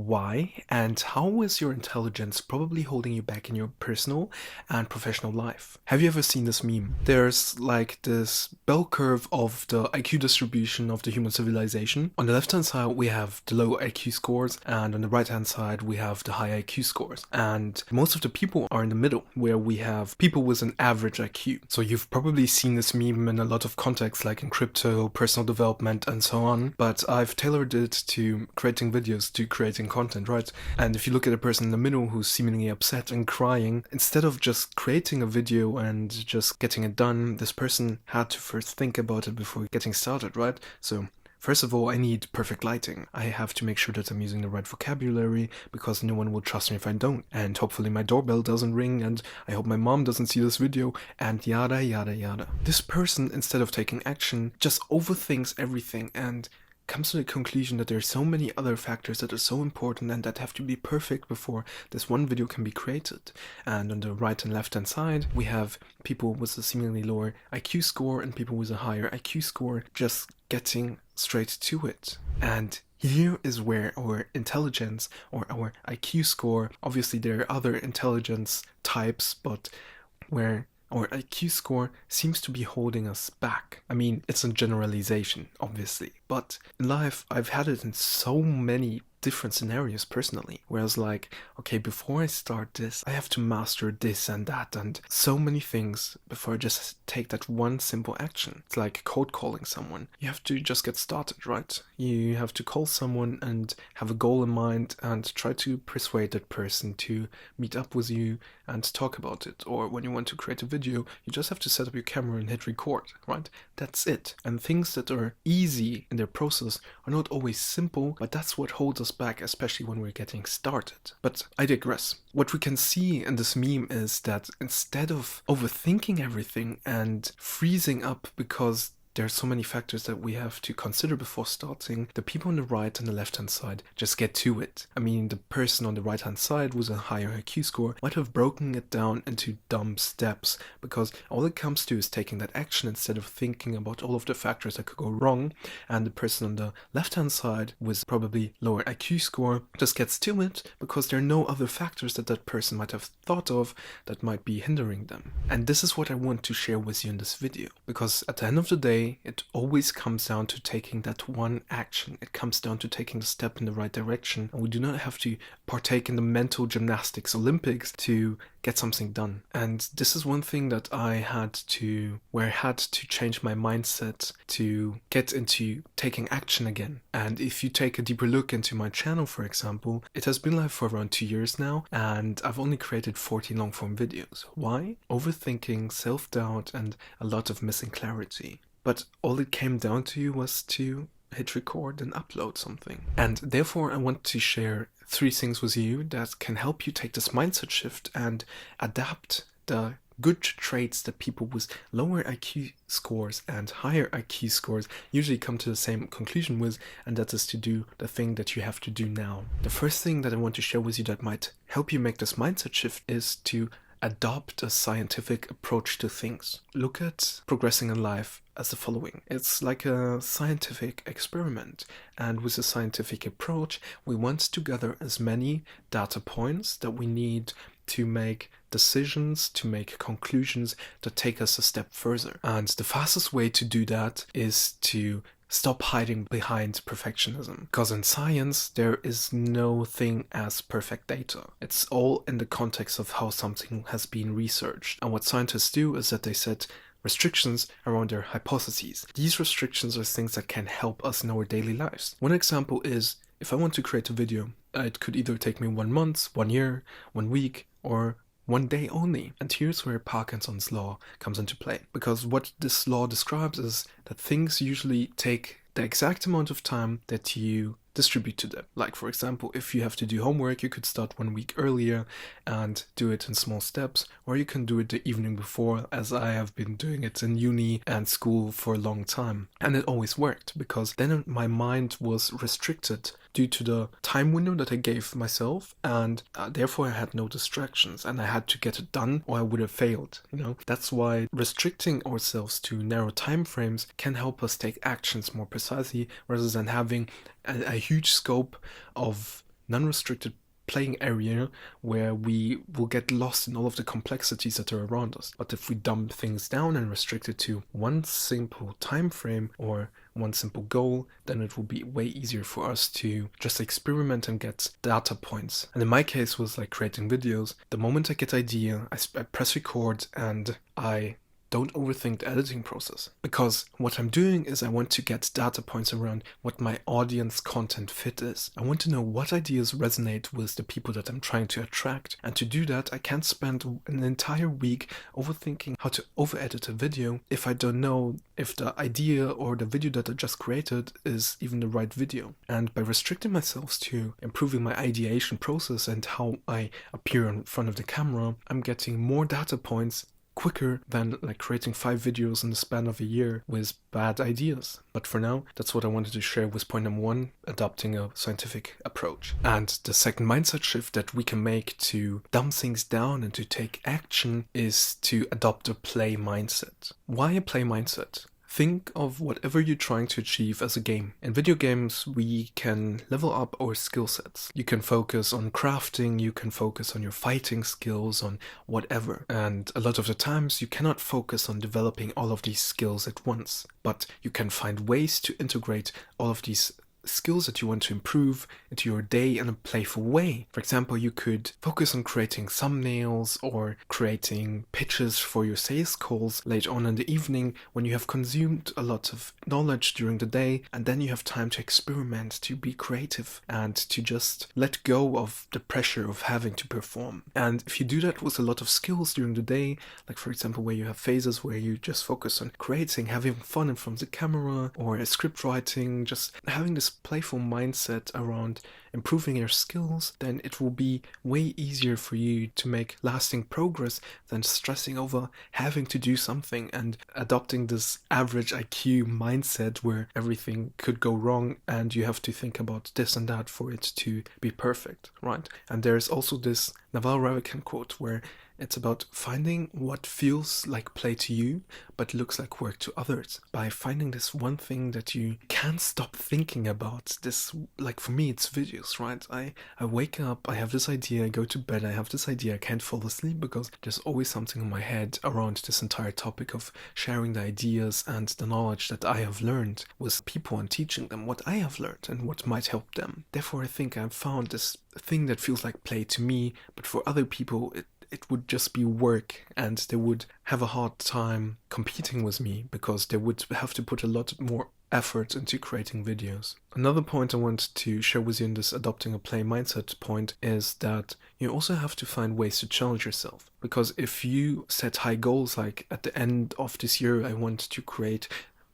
why and how is your intelligence probably holding you back in your personal and professional life. Have you ever seen this meme? There's like this bell curve of the IQ distribution of the human civilization. On the left hand side we have the low IQ scores, and on the right hand side we have the high IQ scores. And most of the people are in the middle, where we have people with an average IQ. So you've probably seen this meme in a lot of contexts, like in crypto, personal development and so on, but I've tailored it to creating videos, to creating content, right? And if you look at a person in the middle who's seemingly upset and crying, instead of just creating a video and just getting it done, this person had to first think about it before getting started, right? So first of all, I need perfect lighting. I have to make sure that I'm using the right vocabulary, because no one will trust me if I don't. And hopefully my doorbell doesn't ring, and I hope my mom doesn't see this video, and yada yada yada. This person, instead of taking action, just overthinks everything and comes to the conclusion that there are so many other factors that are so important and that have to be perfect before this one video can be created. And on the right and left hand side, we have people with a seemingly lower IQ score and people with a higher IQ score just getting straight to it. And here is where our intelligence or our IQ score, obviously there are other intelligence types, but where our IQ score seems to be holding us back. I mean, it's a generalization, obviously, but in life, I've had it in so many different scenarios personally, whereas like, okay, before I start this, I have to master this and that and so many things before I just take that one simple action. It's like cold calling someone. You have to just get started, right? You have to call someone and have a goal in mind and try to persuade that person to meet up with you and talk about it. Or when you want to create a video, you just have to set up your camera and hit record, right? That's it. And things that are easy in their process are not always simple, but that's what holds us back, especially when we're getting started. But I digress. What we can see in this meme is that instead of overthinking everything and freezing up because there are so many factors that we have to consider before starting, the people on the right and the left hand side just get to it. I mean, the person on the right hand side with a higher IQ score might have broken it down into dumb steps, because all it comes to is taking that action instead of thinking about all of the factors that could go wrong. And the person on the left hand side with probably lower IQ score just gets to it because there are no other factors that that person might have thought of that might be hindering them. And this is what I want to share with you in this video, because at the end of the day, it always comes down to taking that one action. It comes down to taking the step in the right direction, and we do not have to partake in the mental gymnastics Olympics to get something done. And this is one thing that I had to change my mindset to get into taking action again. And if you take a deeper look into my channel, for example, it has been live for around 2 years now, and I've only created 14 long form videos. Why? Overthinking, self-doubt, and a lot of missing clarity. But all it came down to was to hit record and upload something. And therefore I want to share 3 things with you that can help you take this mindset shift and adapt the good traits that people with lower IQ scores and higher IQ scores usually come to the same conclusion with, and that is to do the thing that you have to do now. The first thing that I want to share with you that might help you make this mindset shift is to adopt a scientific approach to things. Look at progressing in life as the following. It's like a scientific experiment, and with a scientific approach we want to gather as many data points that we need to make decisions, to make conclusions that take us a step further. And the fastest way to do that is to stop hiding behind perfectionism. Because in science, there is no thing as perfect data. It's all in the context of how something has been researched. And what scientists do is that they set restrictions around their hypotheses. These restrictions are things that can help us in our daily lives. One example is, if I want to create a video, it could either take me 1 month, 1 year, 1 week, or 1 day only. And here's where Parkinson's law comes into play. Because what this law describes is that things usually take the exact amount of time that you distribute to them. Like, for example, if you have to do homework, you could start 1 week earlier and do it in small steps, or you can do it the evening before, as I have been doing it in uni and school for a long time. And it always worked, because then my mind was restricted due to the time window that I gave myself, and therefore I had no distractions, and I had to get it done or I would have failed, you know. That's why restricting ourselves to narrow time frames can help us take actions more precisely, rather than having a huge scope of non-restricted playing area where we will get lost in all of the complexities that are around us. But if we dumb things down and restrict it to one simple time frame or one simple goal, then it will be way easier for us to just experiment and get data points. And in my case was like creating videos. The moment I get idea, I press record and I don't overthink the editing process, because what I'm doing is I want to get data points around what my audience content fit is. I want to know what ideas resonate with the people that I'm trying to attract, and to do that I can't spend an entire week overthinking how to over edit a video if I don't know if the idea or the video that I just created is even the right video. And by restricting myself to improving my ideation process and how I appear in front of the camera, I'm getting more data points quicker than like creating 5 videos in the span of a year with bad ideas. But for now, that's what I wanted to share with point number 1, adopting a scientific approach. And the second mindset shift that we can make to dumb things down and to take action is to adopt a play mindset. Why a play mindset? Think of whatever you're trying to achieve as a game. In video games, we can level up our skill sets. You can focus on crafting, you can focus on your fighting skills, on whatever. And a lot of the times, you cannot focus on developing all of these skills at once. But you can find ways to integrate all of these skills that you want to improve into your day in a playful way. For example, you could focus on creating thumbnails or creating pitches for your sales calls late on in the evening when you have consumed a lot of knowledge during the day, and then you have time to experiment, to be creative, and to just let go of the pressure of having to perform. And if you do that with a lot of skills during the day, like for example where you have phases where you just focus on creating, having fun in front of the camera, or script writing, just having this playful mindset around improving your skills, then it will be way easier for you to make lasting progress than stressing over having to do something and adopting this average IQ mindset where everything could go wrong and you have to think about this and that for it to be perfect, right? And there's also this Naval Ravikant quote where it's about finding what feels like play to you, but looks like work to others. By finding this one thing that you can't stop thinking about, this, like for me, it's videos, right? I wake up, I have this idea, I go to bed, I have this idea, I can't fall asleep because there's always something in my head around this entire topic of sharing the ideas and the knowledge that I have learned with people and teaching them what I have learned and what might help them. Therefore, I think I've found this thing that feels like play to me, but for other people, it would just be work, and they would have a hard time competing with me because they would have to put a lot more effort into creating videos. Another point I want to share with you in this adopting a play mindset point is that you also have to find ways to challenge yourself. Because if you set high goals, like at the end of this year I want to create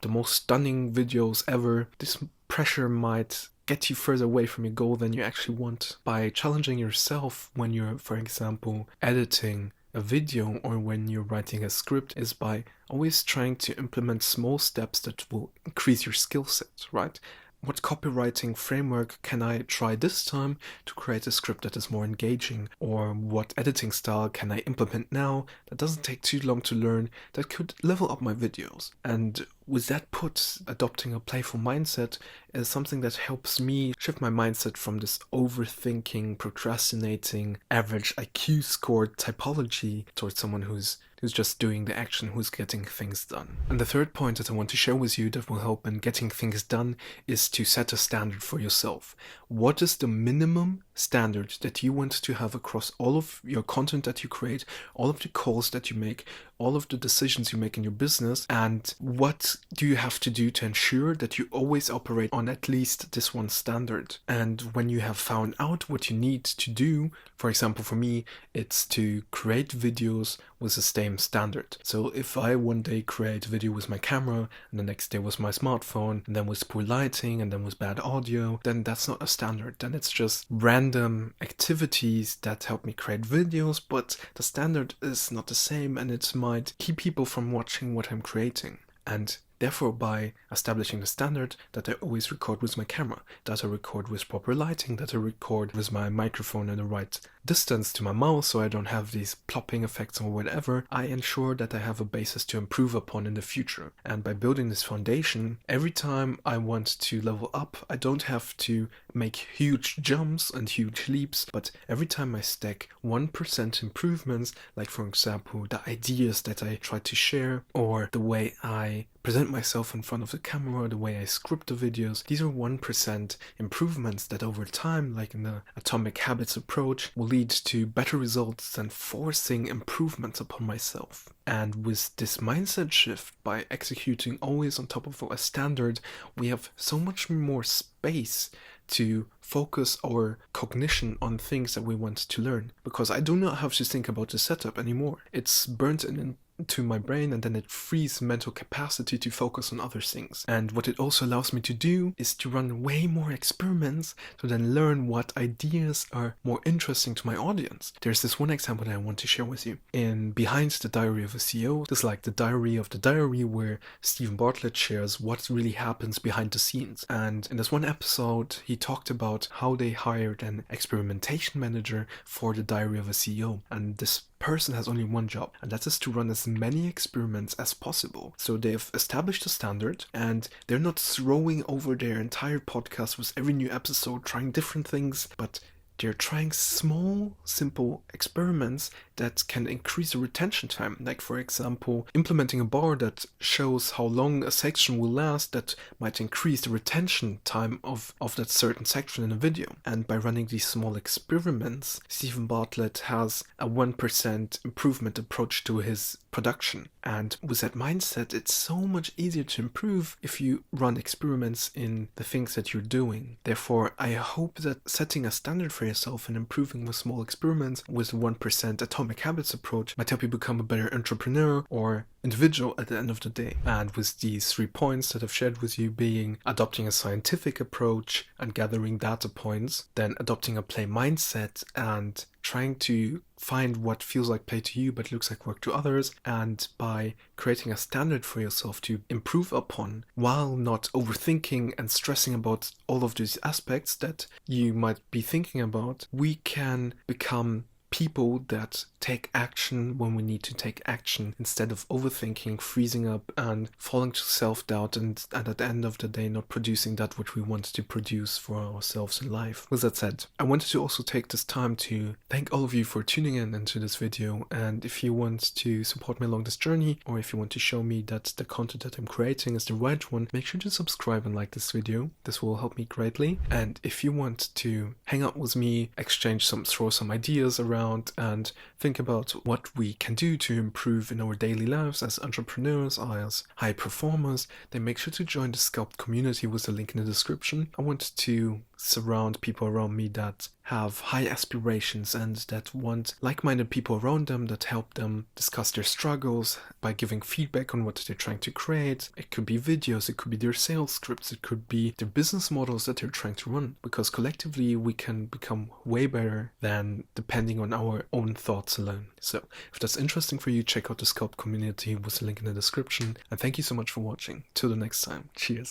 the most stunning videos ever, this pressure might get you further away from your goal than you actually want. By challenging yourself when you're, for example, editing a video or when you're writing a script, is by always trying to implement small steps that will increase your skill set, right? What copywriting framework can I try this time to create a script that is more engaging? Or what editing style can I implement now that doesn't take too long to learn that could level up my videos? And with that put, adopting a playful mindset is something that helps me shift my mindset from this overthinking, procrastinating, average IQ scored typology towards someone who's just doing the action, who's getting things done. And the third point that I want to share with you that will help in getting things done is to set a standard for yourself. What is the minimum standard that you want to have across all of your content that you create, all of the calls that you make, all of the decisions you make in your business, and what do you have to do to ensure that you always operate on at least this one standard? And when you have found out what you need to do, for example, for me, it's to create videos with the same standard. So if I one day create a video with my camera, and the next day with my smartphone, and then with poor lighting, and then with bad audio, then that's not a standard. Then it's just random activities that help me create videos, but the standard is not the same, and it might keep people from watching what I'm creating. And Therefore, by establishing the standard that I always record with my camera, that I record with proper lighting, that I record with my microphone in the right distance to my mouth so I don't have these plopping effects or whatever, I ensure that I have a basis to improve upon in the future. And by building this foundation, every time I want to level up, I don't have to make huge jumps and huge leaps, but every time I stack 1% improvements, like for example the ideas that I try to share, or the way I present myself in front of the camera, the way I script the videos, these are 1% improvements that over time, like in the atomic habits approach, will lead to better results than forcing improvements upon myself. And with this mindset shift, by executing always on top of a standard, we have so much more space to focus our cognition on things that we want to learn, because I do not have to think about the setup anymore. It's burnt into my brain, and then it frees mental capacity to focus on other things. And what it also allows me to do is to run way more experiments to then learn what ideas are more interesting to my audience. There's this one example that I want to share with you. In Behind the Diary of a CEO, this is like the diary of the diary, where Stephen Bartlett shares what really happens behind the scenes. And in this one episode, he talked about how they hired an experimentation manager for the diary of a CEO. And this person has only one job, and that is to run as many experiments as possible. So they've established a standard, and they're not throwing over their entire podcast with every new episode trying different things, but they're trying small, simple experiments that can increase the retention time. Like, for example, implementing a bar that shows how long a section will last that might increase the retention time of that certain section in a video. And by running these small experiments, Stephen Bartlett has a 1% improvement approach to his production. And with that mindset, it's so much easier to improve if you run experiments in the things that you're doing. Therefore, I hope that setting a standard for yourself and improving with small experiments with 1% atomic habits approach might help you become a better entrepreneur or individual at the end of the day. And with these 3 points that I've shared with you, being adopting a scientific approach and gathering data points, then adopting a play mindset and trying to find what feels like play to you but looks like work to others, and by creating a standard for yourself to improve upon while not overthinking and stressing about all of these aspects that you might be thinking about, we can become people that take action when we need to take action, instead of overthinking, freezing up, and falling to self-doubt, and at the end of the day not producing that which we want to produce for ourselves in life. With that said, I wanted to also take this time to thank all of you for tuning in into this video. And if you want to support me along this journey, or if you want to show me that the content that I'm creating is the right one, make sure to subscribe and like this video. This will help me greatly. And if you want to hang out with me, throw some ideas around, and think about what we can do to improve in our daily lives as entrepreneurs, as high performers, then make sure to join the Sculpt community with the link in the description. I want to surround people around me that have high aspirations and that want like-minded people around them that help them discuss their struggles by giving feedback on what they're trying to create. It could be videos, it could be their sales scripts, it could be their business models that they're trying to run, because collectively we can become way better than depending on our own thoughts alone. So if that's interesting for you, check out the Sculpt community with the link in the description, and thank you so much for watching. Till the next time, cheers.